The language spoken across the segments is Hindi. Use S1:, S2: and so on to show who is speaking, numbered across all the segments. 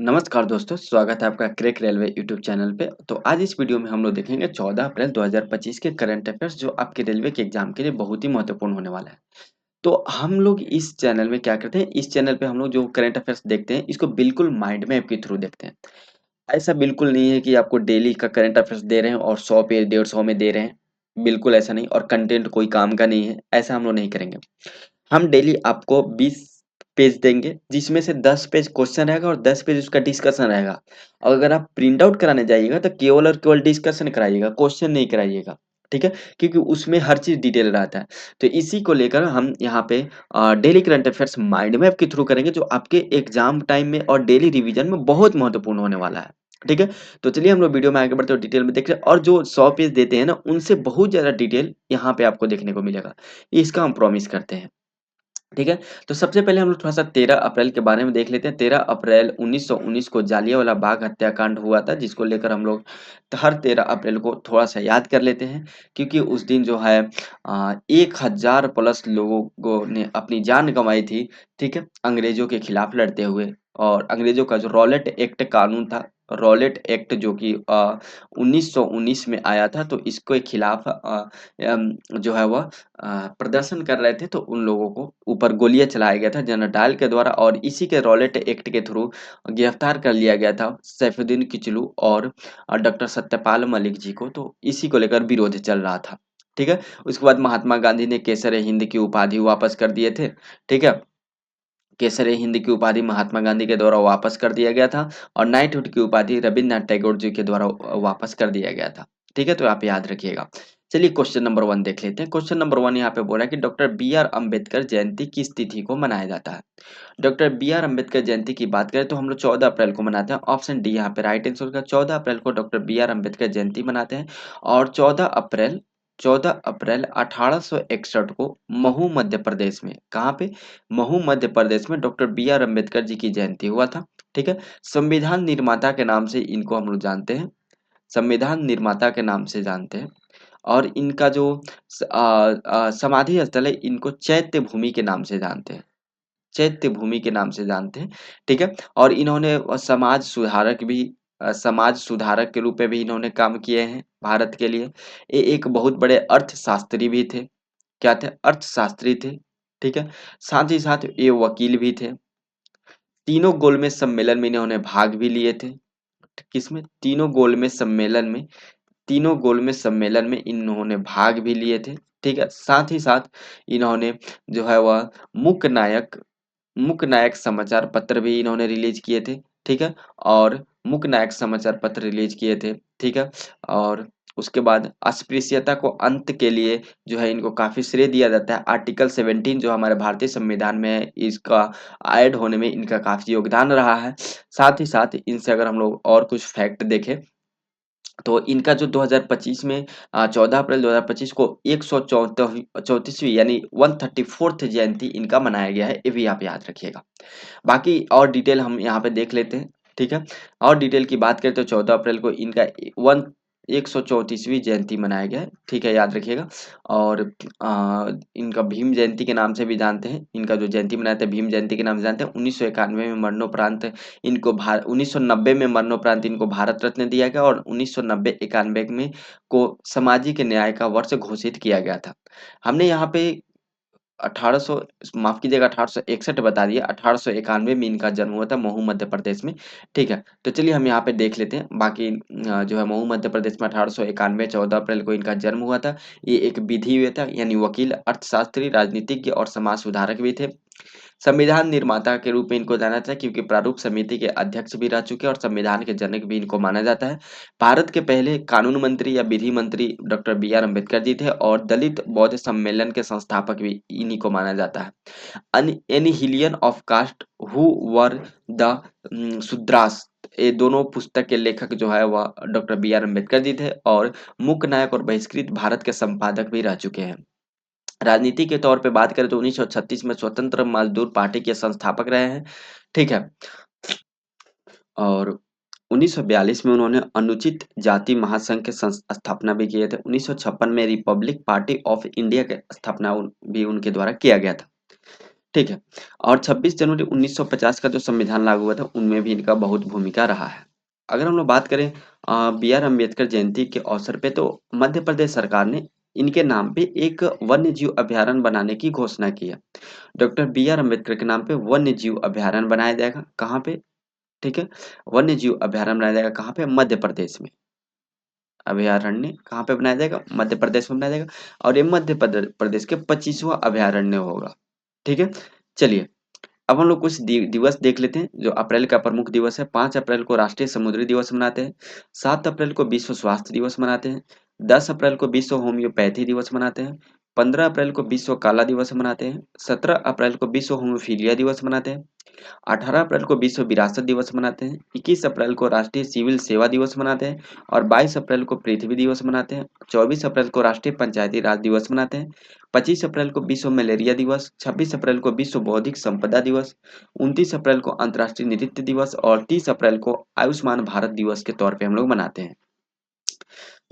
S1: नमस्कार दोस्तों, स्वागत है आपका क्रैक रेलवे यूट्यूब चैनल पे। तो आज इस वीडियो में हम लोग देखेंगे 14 अप्रैल 2025 के करंट अफेयर्स जो आपके रेलवे के एग्जाम के लिए बहुत ही महत्वपूर्ण होने वाला है। तो हम लोग इस चैनल में क्या करते हैं, इस चैनल पे हम लोग जो करंट अफेयर्स देखते हैं, इसको बिल्कुल माइंड मैप के थ्रू देखते हैं। ऐसा बिल्कुल नहीं है कि आपको डेली का करंट अफेयर्स दे रहे हैं और 100 पेज 150 में दे रहे हैं। बिल्कुल ऐसा नहीं, और कंटेंट कोई काम का नहीं है, ऐसा हम लोग नहीं करेंगे। हम डेली आपको 20 पेज देंगे, जिसमें से 10 पेज क्वेश्चन रहेगा और 10 पेज उसका डिस्कशन रहेगा। और अगर आप प्रिंट आउट कराने जाइएगा तो केवल और केवल डिस्कशन कराइएगा, क्वेश्चन नहीं कराइएगा। ठीक है? क्योंकि उसमें हर चीज़ डिटेल रहता है। तो इसी को लेकर हम यहाँ पे daily current affairs mind map के थ्रू करेंगे, जो आपके एग्जाम टाइम में और डेली रिवीजन में बहुत महत्वपूर्ण होने वाला है। ठीक है? तो चलिए हम लोग वीडियो में आगे बढ़ते हुए डिटेल में देख रहे हैं, और जो 100 पेज देते हैं ना, उनसे बहुत ज़्यादा डिटेल यहाँ पे आपको देखने को मिलेगा। इसका हम प्रॉमिस करते हैं। ठीक है? तो सबसे पहले हम लोग थोड़ा-सा 13 अप्रैल के बारे में देख लेते हैं। 13 अप्रैल 1919 को जलियांवाला बाग हत्याकांड हुआ था, जिसको लेकर हम लोग हर 13 अप्रैल को थोड़ा-सा याद कर लेते हैं, क्योंकि उस दिन जो है 1000 प्लस लोगों ने अपनी जान गँवाई थी, ठीक है? अंग्रेज़ों के खिलाफ लड़ते हुए। और अंग्रेज़ों का जो रॉलेट एक्ट कानून था, रॉलेट एक्ट जो कि 1919 में आया था, तो इसके खिलाफ जो है वह प्रदर्शन कर रहे थे, तो उन लोगों को ऊपर गोलियाँ चलाया गया था जनरल डायल के द्वारा, और इसी के रॉलेट एक्ट के थ्रू गिरफ्तार कर लिया गया था सैफुद्दीन किचलू और डॉक्टर सत्यपाल मलिक जी को। तो इसी को लेकर विरोध चल रहा था। ठीक है? उसके बाद महात्मा गांधी ने केसर-ए-हिंद की उपाधि वापस कर दिए थे। ठीक है? केसर-ए-हिंद की उपाधि महात्मा गांधी के द्वारा वापस कर दिया गया था, और नाइटहुड की उपाधि रवींद्रनाथ टैगोर जी के द्वारा वापस कर दिया गया था। ठीक है? तो आप याद रखिएगा। चलिए क्वेश्चन नंबर 1 देख लेते हैं। क्वेश्चन नंबर 1 यहाँ पे बोला है कि डॉक्टर बी आर अम्बेडकर जयंती किस तिथि को मनाया जाता है? डॉक्टर बी आर अम्बेडकर जयंती की बात करें तो हम लोग 14 अप्रैल को मनाते हैं। ऑप्शन डी यहाँ पे राइट आंसर होगा। 14 अप्रैल को डॉक्टर बी आर अम्बेडकर जयंती मनाते हैं। और 14 अप्रैल 1861 को महू मध्य प्रदेश में, कहाँ पे? महू मध्य प्रदेश में डॉक्टर बी आर अम्बेडकर जी की जयंती हुआ था। ठीक है? संविधान निर्माता के नाम से इनको हम लोग जानते हैं। संविधान निर्माता के नाम से जानते हैं। और इनका जो समाधि स्थल है, इनको चैत्य भूमि के नाम से जानते हैं। चैत्य भूमि के नाम से जानते हैं। ठीक है? और इन्होंने समाज सुधारक के रूप में भी इन्होंने काम किए हैं भारत के लिए। ये एक बहुत बड़े अर्थशास्त्री भी थे। क्या थे? अर्थशास्त्री थे। ठीक है? साथ ही साथ ये वकील भी थे। तीनों गोलमेज सम्मेलन में इन्होंने भाग भी लिए थे। किसमें? तीनों गोलमेज सम्मेलन में इन्होंने भाग भी लिए थे। ठीक है? साथ ही साथ इन्होंने जो है वह मूक नायक मूक नायक समाचार पत्र भी इन्होंने रिलीज किए थे। ठीक है? और मूक नायक समाचार पत्र रिलीज किए थे। ठीक है? और उसके बाद अस्पृश्यता को अंत के लिए जो है इनको काफ़ी श्रेय दिया जाता है। आर्टिकल 17 जो हमारे भारतीय संविधान में है, इसका ऐड होने में इनका काफ़ी योगदान रहा है। साथ ही साथ इनसे अगर हम लोग और कुछ फैक्ट देखें, तो इनका जो 2025 में 14 अप्रैल 2025 को 134वीं यानी 134th जयंती इनका मनाया गया है, ये भी आप याद रखिएगा। बाकी और डिटेल हम यहाँ पे देख लेते हैं। ठीक है? और डिटेल की बात करें तो 14 अप्रैल को इनका 134वीं जयंती मनाया गया है। ठीक है? याद रखिएगा। और इनका भीम जयंती के नाम से भी जानते हैं। इनका जो जयंती मनाते हैं, भीम जयंती के नाम से जानते हैं। 1991 में मरणोपरांत 1990 में मरणोपरांत इनको भारत रत्न दिया गया, और 1990-91 में को सामाजिक न्याय का वर्ष घोषित किया गया था। हमने यहाँ पे 1800 माफ़ कीजिएगा, 1861 बता दिया। 1891 में इनका जन्म हुआ था महू मध्य प्रदेश में। ठीक है? तो चलिए हम यहाँ पे देख लेते हैं। बाकी जो है महू मध्य प्रदेश में 1891 14 अप्रैल को इनका जन्म हुआ था। ये एक विधिवेत्ता यानी वकील, अर्थशास्त्री, राजनीतिज्ञ और समाज सुधारक भी थे। संविधान निर्माता के रूप में इनको जाना जाता है, क्योंकि प्रारूप समिति के अध्यक्ष भी रह चुके हैं, और संविधान के जनक भी इनको माना जाता है। भारत के पहले कानून मंत्री या विधि मंत्री doctor B R Ambedkar ji थे, और दलित बौद्ध सम्मेलन के संस्थापक भी इन्हीं को माना जाता है। Annihilation of caste who were the Shudras, ये दोनों पुस्तक के लेखक जो है वह doctor B R Ambedkar ji थे, और मूक नायक और बहिष्कृत भारत के संपादक भी रह चुके हैं। राजनीति के तौर पे बात करें तो 1936 में स्वतंत्र मजदूर पार्टी के संस्थापक रहे हैं। ठीक है? और 1942 में उन्होंने अनुचित जाति महासंघ के स्थापना भी किए थे। 1956 में रिपब्लिक पार्टी ऑफ इंडिया की स्थापना भी उनके द्वारा किया गया था। ठीक है। और 26 जनवरी 1950 का जो संविधान लागू हुआ था, उनमें भी इनका बहुत भूमिका रहा है। अगर हम लोग बात करें बी आर अम्बेडकर जयंती के अवसर पे, तो मध्य प्रदेश सरकार ने इनके नाम पे एक वन्य जीव अभयारण्य बनाने की घोषणा की है। डॉक्टर बी आर अम्बेडकर के नाम पे वन्य जीव अभयारण्य बनाया जाएगा। कहाँ पे? ठीक है। वन्य जीव अभयारण्य बनाया जाएगा कहाँ पे? मध्य प्रदेश में। अभयारण्य कहाँ पे बनाया जाएगा? मध्य प्रदेश में बनाया जाएगा। और ये मध्य प्रदेश के 25वां अभयारण्य होगा। ठीक है। चलिए, अब हम लोग कुछ दिवस देख लेते हैं जो अप्रैल का प्रमुख दिवस है। 5 अप्रैल को राष्ट्रीय समुद्री दिवस मनाते हैं। 7 अप्रैल को विश्व स्वास्थ्य दिवस मनाते हैं। 10 अप्रैल को विश्व होम्योपैथी दिवस मनाते हैं। 15 अप्रैल को विश्व काला दिवस मनाते हैं। 17 अप्रैल को विश्व होमोफीलिया दिवस मनाते हैं। 18 अप्रैल को विश्व विरासत दिवस मनाते हैं। 21 अप्रैल को राष्ट्रीय सिविल सेवा दिवस मनाते हैं। और 22 अप्रैल को पृथ्वी दिवस मनाते हैं। 24 अप्रैल को राष्ट्रीय पंचायती राज दिवस मनाते हैं। 25 अप्रैल को विश्व मलेरिया दिवस। 26 अप्रैल को विश्व बौद्धिक संपदा दिवस। 29 अप्रैल को अंतर्राष्ट्रीय नृत्य दिवस। और 30 अप्रैल को आयुष्मान भारत दिवस के तौर पे हम लोग मनाते हैं।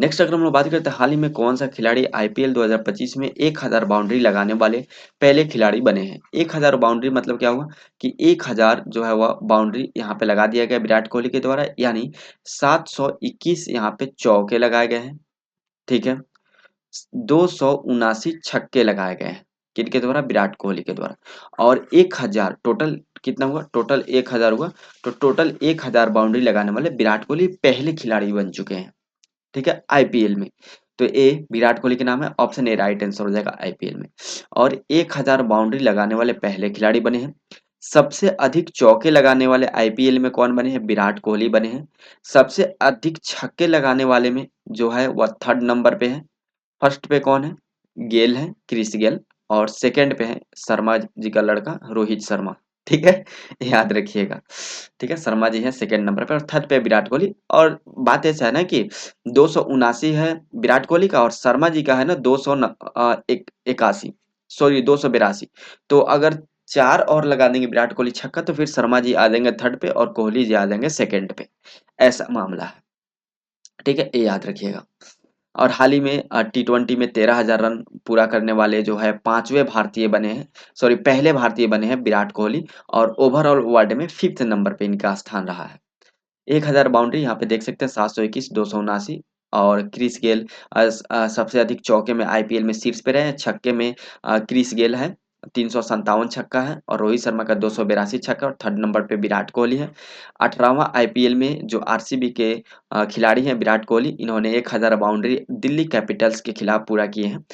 S1: नेक्स्ट अगर हम लोग बात करते हैं हाल ही में कौन सा खिलाड़ी आईपीएल 2025 में 1000 बाउंड्री लगाने वाले पहले खिलाड़ी बने हैं। 1000 बाउंड्री मतलब क्या हुआ कि 1000 जो है वह बाउंड्री यहाँ पे लगा दिया गया विराट कोहली के द्वारा, यानी 721 यहाँ पे चौके लगाए गए हैं। ठीक है। 279 छक्के लगाए गए हैं किनके द्वारा? विराट कोहली के द्वारा। और 1000 टोटल कितना हुआ? टोटल 1000 हुआ। तो टोटल 1000 बाउंड्री लगाने वाले विराट कोहली पहले खिलाड़ी बन चुके हैं। ठीक है, आईपीएल में। तो ए विराट कोहली के नाम है, ऑप्शन ए राइट आंसर हो जाएगा आईपीएल में। और 1000 बाउंड्री लगाने वाले पहले खिलाड़ी बने हैं। सबसे अधिक चौके लगाने वाले आईपीएल में कौन बने हैं? विराट कोहली बने हैं। सबसे अधिक छक्के लगाने वाले में जो है वह 3rd नंबर पे है। फर्स्ट पे कौन है? गेल है, क्रिस गेल। और सेकंड पे है शर्मा जी का लड़का रोहित शर्मा। ठीक है, याद रखिएगा। ठीक है, शर्मा जी है सेकंड नंबर पे और थर्ड पे विराट कोहली। और बात ऐसा है ना कि 279 है विराट कोहली का और शर्मा जी का है ना 281, सॉरी 282। तो अगर 4 और लगा देंगे विराट कोहली छक्का तो फिर शर्मा जी आ जाएंगे थर्ड पे और कोहली जी आ जाएंगे सेकंड पे। ऐसा मामला है। ठीक है, ये याद रखिएगा। और हाल ही में टी20 में 13,000 रन पूरा करने वाले जो है पांचवें भारतीय बने हैं, सॉरी पहले भारतीय बने हैं विराट कोहली। और ओवरऑल वर्ल्ड में 5th नंबर पे इनका स्थान रहा है। 1000 बाउंड्री यहाँ पे देख सकते हैं, 721, 279। और क्रिस गेल सबसे अधिक चौके में आईपीएल में शीर्ष पे रहे हैं। छक्के में क्रिस गेल है, 357 छक्का है। और रोहित शर्मा का 282 छक्का और थर्ड नंबर पे विराट कोहली है। 18वां आईपीएल में जो आरसीबी के खिलाड़ी हैं विराट कोहली, इन्होंने 1000 बाउंड्री दिल्ली कैपिटल्स के खिलाफ पूरा किए हैं।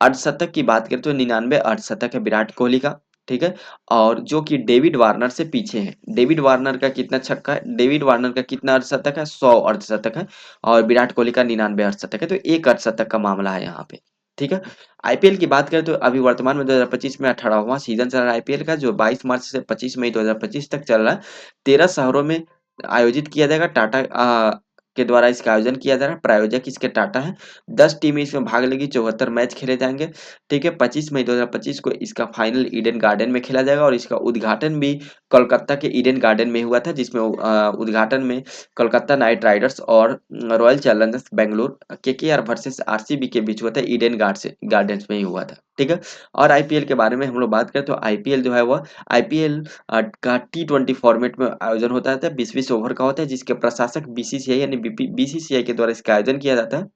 S1: अर्धशतक की बात करें तो 99 अर्धशतक है विराट कोहली का। ठीक है। और जो कि डेविड वार्नर से पीछे हैं। डेविड वार्नर का कितना छक्का है? डेविड वार्नर का कितना अर्धशतक है? 100 अर्धशतक है। और विराट कोहली का 99 अर्धशतक है। तो एक अर्धशतक का मामला है यहाँ पे। ठीक है। आईपीएल की बात करें तो अभी वर्तमान में 2025 में 18वां सीजन चल रहा है आईपीएल का, जो 22 मार्च से 25 मई 2025 तक चल रहा है। 13 शहरों में आयोजित किया जाएगा। टाटा के द्वारा इसका आयोजन किया जा रहा है। प्रायोजक इसके टाटा है। 10 टीमें इसमें भाग लेगी। 74 मैच खेले जाएंगे। ठीक है। 25 मई 2025 को इसका फाइनल ईडन गार्डन में खेला जाएगा। और इसका उद्घाटन भी कोलकाता के ईडन गार्डन में हुआ था, जिसमें उद्घाटन में कोलकाता नाइट राइडर्स और royal Challengers Bengaluru KKR versus RCB के बीच हुआ था। ईडन गार्डन्स में ही हुआ था। ठीक है। और आईपीएल के बारे में हम लोग बात करें तो आईपीएल जो है वह आईपीएल का टी20 फॉर्मेट में आयोजन होता है। 20-20 ओवर का होता है, जिसके प्रशासक बीसीसीआई यानी बीसीसीआई के द्वारा इसका आयोजन किया जाता है।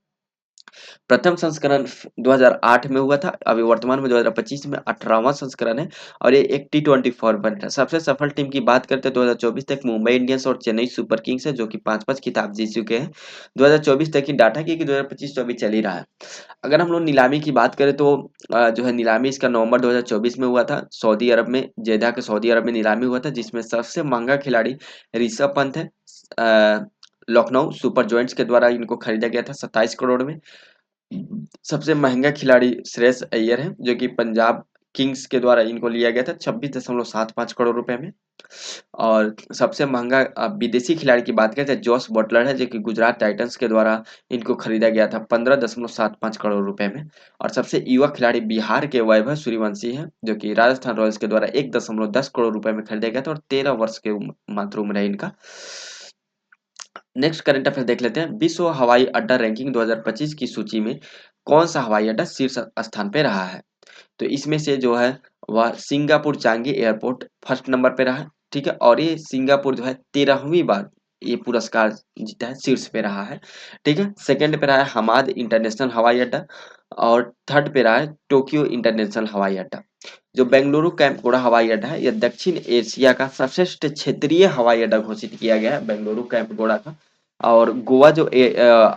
S1: प्रथम संस्करण 2008 में हुआ था। अभी वर्तमान में 2025 में 18वां संस्करण है। और ये एक टी20 फॉर्मेट है। सबसे सफल टीम की बात करते हैं 2024 तक मुंबई इंडियंस और चेन्नई सुपर किंग्स है, जो कि 5-5 खिताब जीत चुके हैं। 2024 तक की डाटा की कि 2025 तो अभी चल ही रहा है। अगर हम लोग नीलामी की बात करें तो जो है नीलामी इसका नवंबर 2024 में हुआ था। सऊदी अरब में, जेदा के सऊदी अरब में नीलामी हुआ था, जिसमें सबसे महंगा खिलाड़ी ऋषभ पंत है। लखनऊ सुपर जॉयंट्स के द्वारा इनको खरीदा गया था 27 करोड़ में। सबसे महंगा खिलाड़ी श्रेयस अय्यर है, जो कि पंजाब किंग्स के द्वारा इनको लिया गया था 26.75 करोड़ रुपए में। और सबसे महंगा विदेशी खिलाड़ी की बात करें तो जॉस बटलर है, जो कि गुजरात टाइटंस के द्वारा इनको खरीदा गया था 15.75 करोड़ रुपए में। और सबसे युवा खिलाड़ी बिहार के वैभव सूर्यवंशी है, जो कि राजस्थान रॉयल्स के द्वारा 1.10 करोड़ रुपए में खरीदा गया था। और 13 वर्ष के मात्र उम्र है इनका। नेक्स्ट करंट अफेयर देख लेते हैं। विश्व हवाई अड्डा रैंकिंग 2025 की सूची में कौन सा हवाई अड्डा शीर्ष स्थान पे रहा है? तो इसमें से जो है वह Singapore Changi airport first number पे रहा है, ठीक है। और ये सिंगापुर जो है 13वीं बार ये पुरस्कार जीता है, शीर्ष पे रहा है, ठीक है। सेकंड पे रहा है हमाद इंटरनेशनल हवाई अड्डा, और थर्ड पे रहा है टोक्यो इंटरनेशनल हवाई अड्डा। जो बेंगलुरु कैंपगोड़ा हवाई अड्डा है, यह दक्षिण एशिया का सर्वश्रेष्ठ क्षेत्रीय हवाई अड्डा घोषित किया गया है, बेंगलुरु कैंपगोड़ा का। और गोवा जो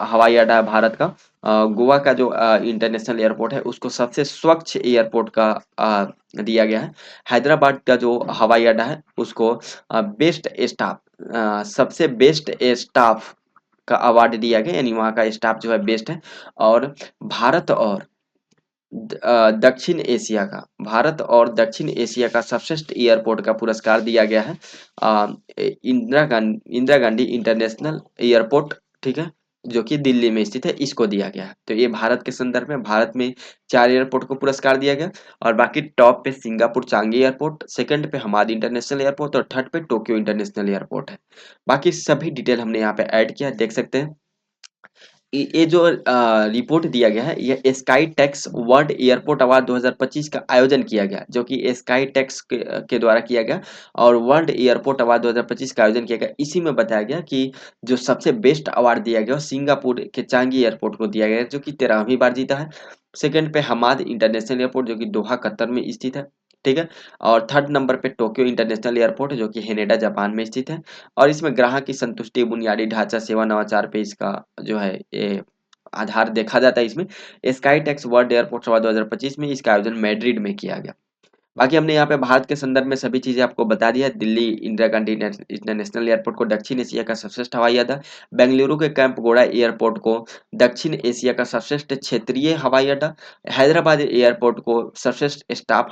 S1: हवाई अड्डा है भारत का, गोवा का जो इंटरनेशनल एयरपोर्ट है उसको सबसे स्वच्छ एयरपोर्ट का दिया गया है। हैदराबाद का जो हवाई अड्डा है उसको बेस्ट स्टाफ, सबसे बेस्ट स्टाफ का अवार्ड दिया गया, यानी वहाँ का स्टाफ जो है बेस्ट है। और भारत और दक्षिण एशिया का, भारत और दक्षिण एशिया का सर्वश्रेष्ठ एयरपोर्ट का पुरस्कार दिया गया है इंदिरा गांधी इंटरनेशनल एयरपोर्ट, ठीक है, जो कि दिल्ली में स्थित है, इसको दिया गया है। तो ये भारत के संदर्भ में भारत में 4 एयरपोर्ट को पुरस्कार दिया गया। और बाकी टॉप पे सिंगापुर चांगी एयरपोर्ट, सेकंड पे हमाद इंटरनेशनल एयरपोर्ट और थर्ड पे टोक्यो इंटरनेशनल एयरपोर्ट है। बाकी सभी डिटेल हमने यहाँ पे ऐड किया है, देख सकते हैं। ये जो रिपोर्ट दिया गया है, ये Skytrax world airport award 2025 का आयोजन किया गया, जो कि स्काई टेक्स के द्वारा किया गया। और वर्ल्ड एयरपोर्ट अवार्ड 2025 का आयोजन किया गया, इसी में बताया गया कि जो सबसे बेस्ट अवार्ड दिया गया सिंगापुर के चांगी एयरपोर्ट को दिया गया, जो कि 13वीं बार जीता है। सेकंड पे हमाद इंटरनेशनल एयरपोर्ट, जो कि दोहा कतर में स्थित है, ठीक है। और थर्ड नंबर पे टोक्यो इंटरनेशनल एयरपोर्ट, जो कि हेनेडा जापान में स्थित है। और इसमें ग्राहक की संतुष्टि, बुनियादी ढांचा, सेवा, नवाचार पे इसका जो है ये आधार देखा जाता है इसमें। Skytrax world airport award 2025 में इसका आयोजन मैड्रिड में किया गया। बाकी हमने यहाँ पे भारत के संदर्भ में सभी चीजें आपको बता दिया। दिल्ली इंदिरा गांधी इंटरनेशनल एयरपोर्ट को दक्षिण एशिया का सर्वश्रेष्ठ हवाई अड्डा, बेंगलुरु के कैंपगोड़ा एयरपोर्ट को दक्षिण एशिया का सर्वश्रेष्ठ क्षेत्रीय हवाई अड्डा, हैदराबाद एयरपोर्ट को सर्वश्रेष्ठ स्टाफ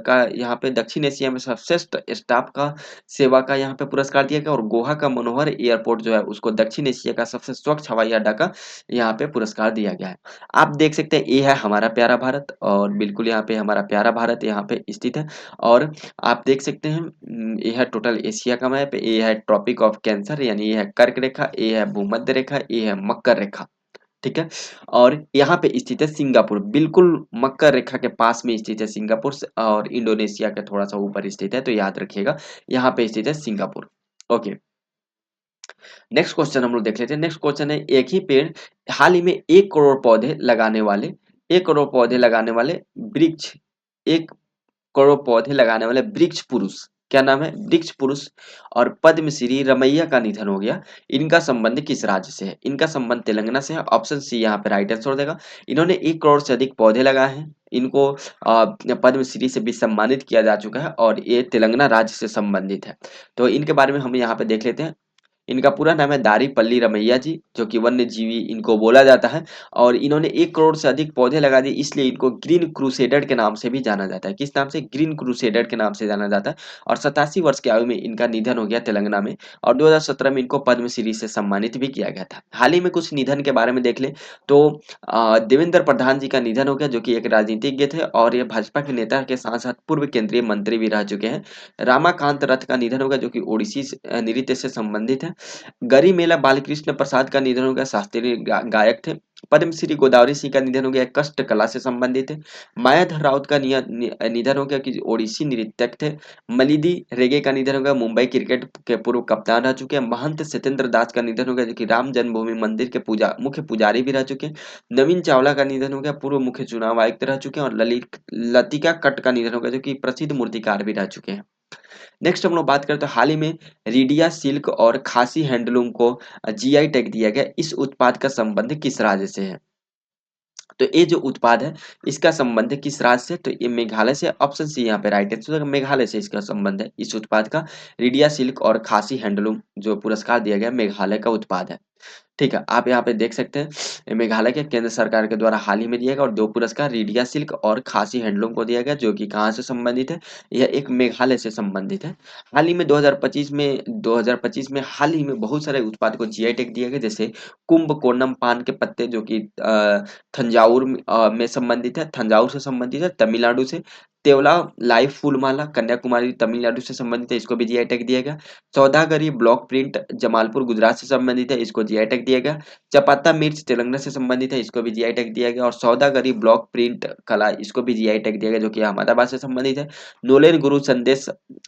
S1: का यहाँ पे दक्षिण एशिया में सर्वश्रेष्ठ स्टाफ का सेवा का यहाँ पे पुरस्कार दिया गया। और गोवा का मनोहर एयरपोर्ट जो है उसको दक्षिण एशिया का सबसे स्वच्छ हवाई अड्डा का यहाँ पे पुरस्कार दिया गया है। आप देख सकते हैं ये है हमारा प्यारा भारत, और बिल्कुल यहाँ पे हमारा प्यारा भारत यहाँ पे स्थित है। और आप देख सकते हैं ये है टोटल एशिया का मैप, ये है ट्रॉपिक ऑफ कैंसर, यानी ये है कर्क रेखा, ये है भूमध्य रेखा, ये है मकर रेखा, ठीक है। और यहाँ पे स्थित है सिंगापुर, बिल्कुल मकर रेखा के पास में स्थित है सिंगापुर और इंडोनेशिया के थोड़ा सा ऊपर स्थित है, तो याद रखिएगा यहाँ पे स्थित है सिंगापुर। ओके, नेक्स्ट क्वेश्चन हम लोग देख लेते हैं। नेक्स्ट क्वेश्चन है, एक ही पेड़ हाल ही में 1 करोड़ पौधे लगाने वाले, 1 करोड़ पौधे लगाने वाले वृक्ष, 1 करोड़ पौधे लगाने वाले वृक्ष पुरुष, क्या नाम है? वृक्ष पुरुष और पद्मश्री रमैया का निधन हो गया। इनका संबंध किस राज्य से है? इनका संबंध तेलंगाना से है। ऑप्शन सी यहाँ पे राइट आंसर देगा। इन्होंने 1 करोड़ से अधिक पौधे लगाए हैं। इनको पद्मश्री से भी सम्मानित किया जा चुका है और ये तेलंगाना राज्य से संबंधित है। तो इनके बारे में हम यहाँ पे देख लेते हैं। इनका पूरा नाम है दारीपल्ली रमैया जी, जो कि वन्य जीवी इनको बोला जाता है। और इन्होंने 1 करोड़ से अधिक पौधे लगा दिए, इसलिए इनको ग्रीन क्रूसेडर के नाम से भी जाना जाता है। किस नाम से? ग्रीन क्रूसेडर के नाम से जाना जाता है। और 87 वर्ष की आयु में इनका निधन हो गया तेलंगाना में। और 2017 में इनको पद्मश्री से सम्मानित भी किया गया था। हाल ही में कुछ निधन के बारे में देख ले तो देवेंद्र प्रधान जी का निधन हो गया, जो कि एक राजनीतिज्ञ थे और ये भाजपा के नेता के साथ साथ पूर्व केंद्रीय मंत्री भी रह चुके हैं। रामाकांत रथ का निधन हो गया, जो कि ओडिसी नृत्य से संबंधित है। गरिमेला बालकृष्ण प्रसाद का निधन हो गया, शास्त्रीय गायक थे। पद्मश्री गोदावरी सिंह का निधन हो गया, कष्ट कला से संबंधित है। मायाधर राउत का निधन हो गया, कि ओडिसी नृत्यक थे। मलिदी रेगे का निधन हो गया, मुंबई क्रिकेट के पूर्व कप्तान रह चुके हैं। महंत सत्येंद्र दास का निधन हो गया, जो कि राम जन्मभूमि मंदिर के मुख्य पुजारी भी रह चुके हैं। नवीन चावला का निधन हो गया, पूर्व मुख्य चुनाव आयुक्त रह चुके हैं। और लतिका कट का निधन हो गया, जो कि प्रसिद्ध मूर्तिकार भी रह चुके हैं। नेक्स्ट हम लोग बात करते हैं, हाल ही में रीडिया सिल्क और खासी हैंडलूम को जीआई टैग दिया गया। इस उत्पाद का संबंध किस राज्य से है? तो ये जो उत्पाद है इसका संबंध किस राज्य से? तो ये मेघालय से। ऑप्शन सी यहाँ पे राइट आंसर, मेघालय से इसका संबंध है इस उत्पाद का। रीडिया सिल्क और खासी हैंडलूम जो पुरस्कार दिया गया मेघालय का उत्पाद है। ठीक है, आप यहाँ पे देख सकते हैं ये मेघालय के केंद्र सरकार के द्वारा हाल ही में दिया गया और 2 पुरस्कार रीडिया सिल्क और खासी हैंडलूम को दिया गया, जो कि कहाँ से संबंधित है? यह एक मेघालय से संबंधित है। हाल ही में 2025 में हाल ही में बहुत सारे उत्पाद को जीआई टैग दिया गया, जैसे कुंभकोणम पान के पत्ते, जो कि तंजावुर में संबंधित है, तंजावुर से संबंधित है, तमिलनाडु से। तेवला लाइव फूलमाला कन्याकुमारी तमिलनाडु से संबंधित है, इसको भी जीआई टैग दिया गया। सौदागरी ब्लॉक प्रिंट जमालपुर गुजरात से संबंधित है, इसको जीआई टैग दिया गया। चपाता मिर्च तेलंगाना से संबंधित है, इसको भी जीआई टैग दिया गया। और सौदागरी ब्लॉक प्रिंट कला, इसको भी जीआई टैग दिया गया, जो कि अहमदाबाद से संबंधित है। नोलेर गुरु संदेश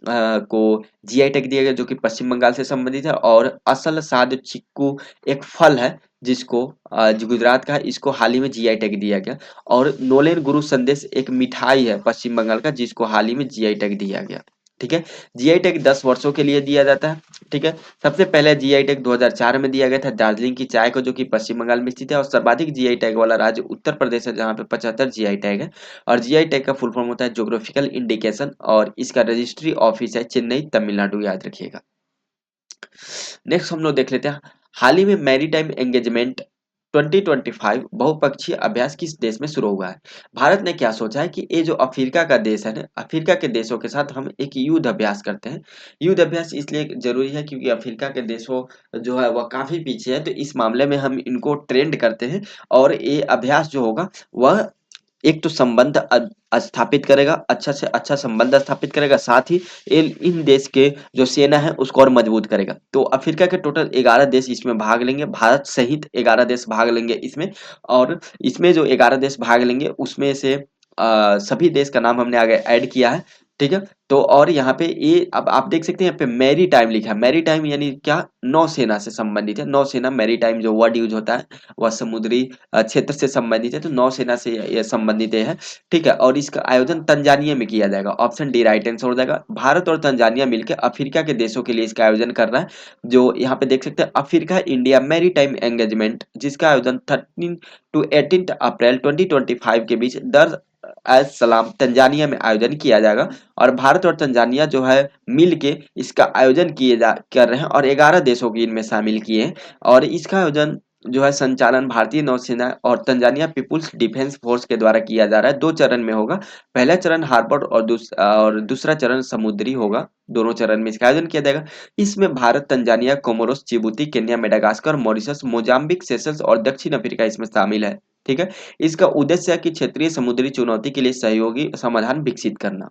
S1: को जीआई टैग दिया गया, जो कि पश्चिम बंगाल से संबंधित है। और असल साद चिक्कू एक फल है जिसको जो गुजरात का है, इसको हाल ही में जीआई टैग दिया गया। और नोलेन गुरु संदेश एक मिठाई है पश्चिम बंगाल का, जिसको हाल ही में जीआई टैग दिया गया। ठीक है, जीआई टैग 10 वर्षों के लिए दिया जाता है। ठीक है, सबसे पहले जीआई टैग 2004 में दिया गया था दार्जिलिंग की चाय को, जो कि पश्चिम बंगाल में स्थित है। और सर्वाधिक जीआई टैग वाला राज्य उत्तर प्रदेश है, जहाँ पे 75 जीआई टैग है। और जीआई टैग का फुल फॉर्म होता है ज्योग्राफिकल इंडिकेशन, और इसका रजिस्ट्री ऑफिस है चेन्नई तमिलनाडु, याद रखिएगा। नेक्स्ट हम लोग देख लेते हैं, हाल ही में मैरीटाइम एंगेजमेंट 2025 बहुपक्षीय अभ्यास किस देश में शुरू हुआ है। भारत ने क्या सोचा है कि ये जो अफ्रीका का देश है ना, अफ्रीका के देशों के साथ हम एक युद्ध अभ्यास करते हैं। युद्ध अभ्यास इसलिए जरूरी है क्योंकि अफ्रीका के देशों जो है वह काफी पीछे है, तो इस मामले में हम इनको ट्रेंड करते हैं। और ये अभ्यास जो होगा वह एक तो संबंध स्थापित करेगा, अच्छा से अच्छा संबंध स्थापित करेगा, साथ ही इन देश के जो सेना है उसको और मजबूत करेगा। तो अफ्रीका के टोटल 11 देश इसमें भाग लेंगे, भारत सहित 11 देश भाग लेंगे इसमें। और इसमें जो 11 देश भाग लेंगे उसमें से सभी देश का नाम हमने आगे ऐड किया है। ठीक है, तो और यहाँ पे ये अब आप देख सकते हैं, यहाँ पे मैरी टाइम लिखा है। मैरी टाइम यानी क्या, नौसेना से संबंधित है। नौसेना मैरी टाइम जो वर्ड यूज होता है वह समुद्री क्षेत्र से संबंधित है, तो नौसेना से ये संबंधित है। ठीक है, और इसका आयोजन तंजानिया में किया जाएगा। ऑप्शन डी राइट आंसर हो जाएगा। भारत और तंजानिया मिलकर अफ्रीका के देशों के लिए इसका आयोजन कर रहा है, जो यहाँ पे देख सकते हैं, Africa India maritime engagement, जिसका आयोजन 13 to 18 अप्रैल 2025 के बीच दर एस सलाम तंजानिया में आयोजन किया जाएगा। और भारत और तंजानिया जो है मिल के इसका आयोजन कर रहे हैं, और 11 देशों की इनमें शामिल किए हैं। और इसका आयोजन जो है संचालन भारतीय नौसेना और तंजानिया पीपुल्स डिफेंस फोर्स के द्वारा किया जा रहा है। 2 चरण में होगा, पहला चरण हार्बर और दूसरा चरण समुद्री होगा। दोनों चरण में इसका आयोजन किया जाएगा। इसमें Bharat, Tanzania, Comoros, Djibouti, Kenya, Madagascar, Mauritius, Mozambique, Seychelles और दक्षिण अफ्रीका इसमें शामिल है। ठीक है, इसका उद्देश्य है कि क्षेत्रीय समुद्री चुनौती के लिए सहयोगी समाधान विकसित करना।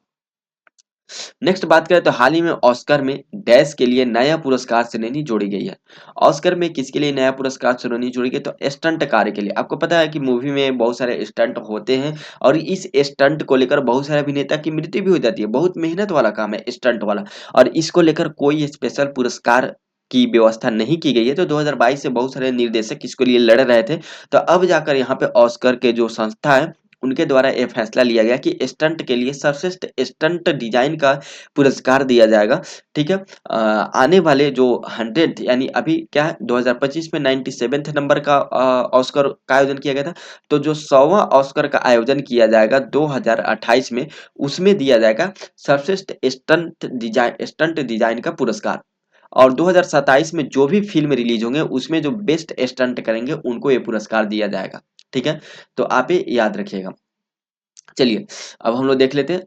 S1: नेक्स्ट बात करें तो हाल ही में ऑस्कर में डैश के लिए नया पुरस्कार श्रेणी जोड़ी गई है। ऑस्कर में किसके लिए नया पुरस्कार श्रेणी जोड़ी गई, तो स्टंट कार्य के लिए। आपको पता है कि मूवी में बहुत सारे स्टंट होते हैं, और इस स्टंट को लेकर बहुत सारे अभिनेता की मृत्यु भी हो जाती है। बहुत मेहनत वाला काम है स्टंट वाला, और इसको लेकर कोई स्पेशल पुरस्कार की व्यवस्था नहीं की गई है। तो 2022 से बहुत सारे निर्देशक इसके लिए लड़ रहे थे, तो अब जाकर यहाँ पे ऑस्कर के जो संस्था है उनके द्वारा ये फैसला लिया गया कि स्टंट के लिए सर्वश्रेष्ठ स्टंट डिजाइन का पुरस्कार दिया जाएगा। ठीक है, आने वाले जो 100 यानी अभी क्या है 2025 में 97th नंबर का ऑस्कर का आयोजन किया गया था। तो जो 100वां ऑस्कर का आयोजन किया जाएगा 2028 में, उसमें दिया जाएगा सर्वश्रेष्ठ स्टंट डिजाइन का पुरस्कार। और 2027 में जो भी फिल्म रिलीज होंगे उसमें जो बेस्ट स्टंट करेंगे उनको ये पुरस्कार दिया जाएगा। ठीक है, तो आप ये याद रखिएगा। चलिए, अब हम लोग देख लेते हैं,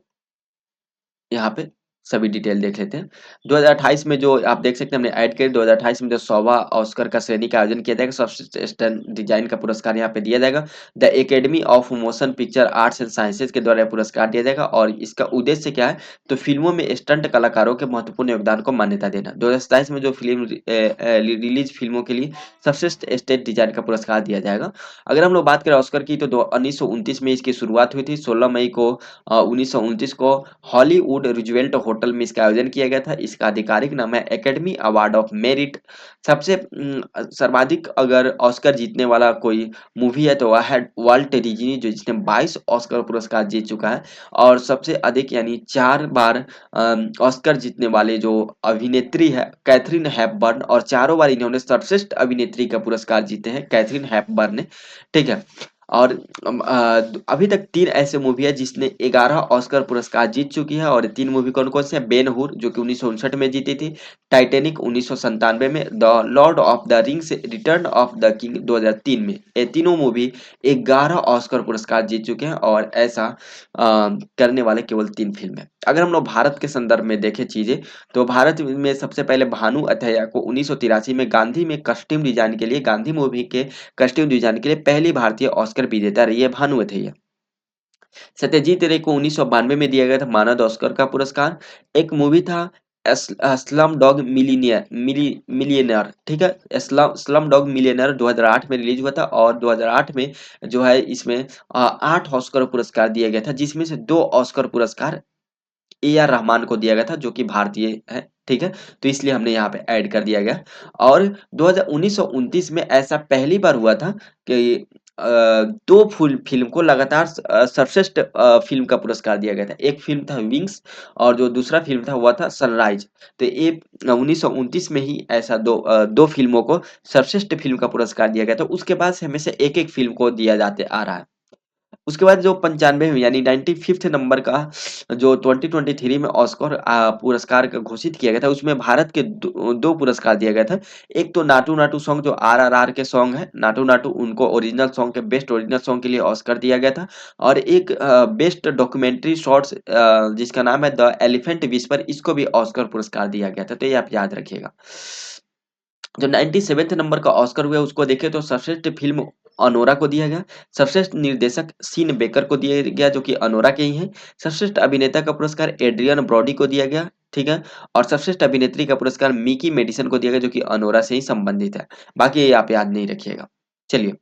S1: यहाँ पे सभी डिटेल देख लेते हैं। 2028 में जो आप देख सकते हैं हमने ऐड किया, 2028 में जो 100वां ऑस्कर का श्रेणी का आयोजन किया जाएगा, सर्वश्रेष्ठ स्टंट डिजाइन का पुरस्कार यहाँ पे दिया जाएगा। The academy of motion picture arts and sciences के द्वारा यह पुरस्कार दिया जाएगा। और इसका उद्देश्य क्या है, तो फिल्मों में स्टंट कलाकारों के महत्वपूर्ण योगदान को मान्यता देना। 2027 में जो फिल्म रिलीज फिल्मों के लिए सर्वश्रेष्ठ स्टेट डिजाइन का पुरस्कार दिया जाएगा। अगर हम लोग बात करें ऑस्कर की, तो 1929 में इसकी शुरुआत हुई थी। 16 मई को 1929 को हॉलीवुड रूजवेल्ट होटल में इसका आयोजन किया गया था। इसका आधिकारिक नाम है एकेडमी अवार्ड ऑफ मेरिट। सबसे सर्वाधिक अगर ऑस्कर जीतने वाला कोई मूवी है तो वह है वाल्ट डिज्नी, जो जिसने 22 ऑस्कर पुरस्कार जीत चुका है। और सबसे अधिक यानी 4 बार ऑस्कर जीतने वाले जो अभिनेत्री है कैथरीन हैपबर्न, और चारों बार इन्होंने सर्वश्रेष्ठ अभिनेत्री का पुरस्कार जीते हैं कैथरीन हैपबर्न ने। ठीक है, और अभी तक 3 ऐसे मूवी है जिसने 11 ऑस्कर पुरस्कार जीत चुकी है। और 3 मूवी कौन कौन से हैं, बेन हुर जो कि 1959 में जीती थी, टाइटैनिक 1997 में, the Lord of the rings return of the king 2003 में। ये तीनों मूवी 11 ऑस्कर पुरस्कार जीत चुके हैं, और ऐसा करने वाले केवल 3 फिल्म है। अगर हम लोग भारत के संदर्भ में देखें चीजें, तो भारत में सबसे पहले भानु अथैया को 1983 में गांधी में कस्ट्यूम डिजाइन के लिए, गांधी मूवी के कस्ट्यूम डिजाइन के लिए पहली भारतीय ऑस्कर विजेता रही है भानु अथैया। सत्यजीत रे को 1992 में दिया गया था मानद ऑस्कर का पुरस्कार। एक मूवी था स्लम डॉग मिलियनेयर, ठीक है, स्लम डॉग मिलियनेयर 2008 में रिलीज हुआ था और 2008 में जो है इसमें 8 ऑस्कर पुरस्कार दिया गया था, जिसमें से 2 ऑस्कर पुरस्कार ए आर रहमान को दिया गया था जो कि भारतीय है, ठीक है, तो इसलिए हमने यहाँ पे ऐड कर दिया गया। और 1929 में ऐसा पहली बार हुआ था कि दो फुल फिल्म को लगातार सर्वश्रेष्ठ फिल्म का पुरस्कार दिया गया था। एक फिल्म था विंग्स और जो दूसरा फिल्म था हुआ था सनराइज। तो ये 1929 में ही ऐसा दो फिल्मों को सर्वश्रेष्ठ फिल्म का पुरस्कार दिया गया था। उसके बाद से हमेशा एक एक फिल्म को दिया जाते आ रहा है। उसके बाद जो 95 यानी 95th नंबर का जो 2023 में ऑस्कर पुरस्कार का घोषित किया गया था, उसमें भारत के दो पुरस्कार दिया गया था। एक तो नाटू नाटू सॉन्ग जो आरआरआर के सॉन्ग है, नाटू नाटू, उनको ओरिजिनल सॉन्ग के बेस्ट ओरिजिनल सॉन्ग के लिए ऑस्कर दिया गया था। और एक बेस्ट डॉक्यूमेंट्री शॉर्ट्स जिसका नाम है द एलिफेंट विस्पर, इसको भी ऑस्कर पुरस्कार दिया गया था, तो ये आप याद रखिएगा। जो 97th नंबर का ऑस्कर हुआ उसको देखें तो सर्वश्रेष्ठ फिल्म अनोरा को दिया गया। सर्वश्रेष्ठ निर्देशक सीन बेकर को दिया गया जो कि अनोरा के ही हैं। सर्वश्रेष्ठ अभिनेता का पुरस्कार एड्रियन ब्रॉडी को दिया गया, ठीक है। और सर्वश्रेष्ठ अभिनेत्री का पुरस्कार मिकी मेडिसन को दिया गया जो कि अनोरा से ही संबंधित है। बाकी ये आप याद नहीं रखिएगा। चलिए,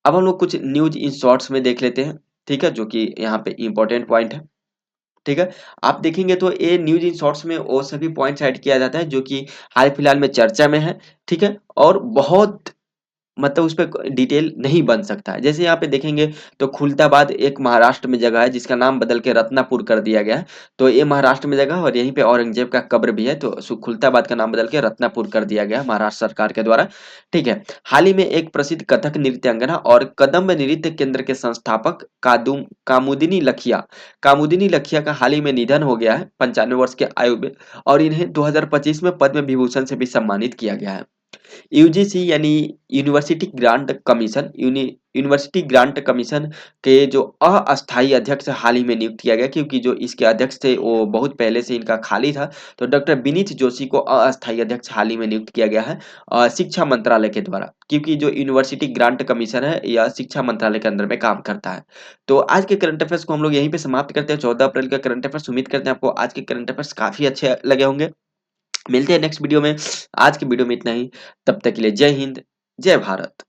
S1: अब हम लोग कुछ न्यूज इन शॉर्ट्स में देख लेते हैं, ठीक है, जो कि यहाँ पे इंपॉर्टेंट पॉइंट है, ठीक है। आप देखेंगे तो ये न्यूज इन शॉर्ट्स में वो सभी पॉइंट्स ऐड किया जाता है जो कि हाल फिलहाल में चर्चा में है, ठीक है, और बहुत मतलब उस पे डिटेल नहीं बन सकता है। जैसे यहाँ पे देखेंगे तो खुलताबाद एक महाराष्ट्र में जगह है जिसका नाम बदल के रत्नापुर कर दिया गया है। तो ये महाराष्ट्र में जगह है और यहीं पे औरंगजेब का कब्र भी है, तो खुलताबाद का नाम बदल के रत्नापुर कर दिया गया है महाराष्ट्र सरकार के द्वारा, ठीक है। हाल ही में एक प्रसिद्ध कथक नृत्यांगना और कदम्ब नृत्य केंद्र के संस्थापक कामुदिनी लखिया का हाल ही में निधन हो गया है 95 वर्ष के आयु में। और इन्हें 2025 में पद्म विभूषण से भी सम्मानित किया गया है। यूजीसी यानी यूनिवर्सिटी ग्रांट कमीशन के जो अस्थायी अध्यक्ष हाल ही में नियुक्त किया गया, क्योंकि जो इसके अध्यक्ष थे वो बहुत पहले से इनका खाली था, तो डॉक्टर विनीत जोशी को अस्थायी अध्यक्ष हाल ही में नियुक्त किया गया है शिक्षा मंत्रालय के द्वारा, क्योंकि जो यूनिवर्सिटी ग्रांट कमीशन है यह शिक्षा मंत्रालय के अंदर में काम करता है। तो आज के करंट अफेयर्स को हम लोग यहीं पे समाप्त करते हैं। 14 अप्रैल का करंट अफेयर्स, उम्मीद करते हैं आपको आज के करंट अफेयर्स काफी अच्छे लगे होंगे। मिलते हैं नेक्स्ट वीडियो में। आज की वीडियो में इतना ही। तब तक के लिए जय हिंद, जय भारत।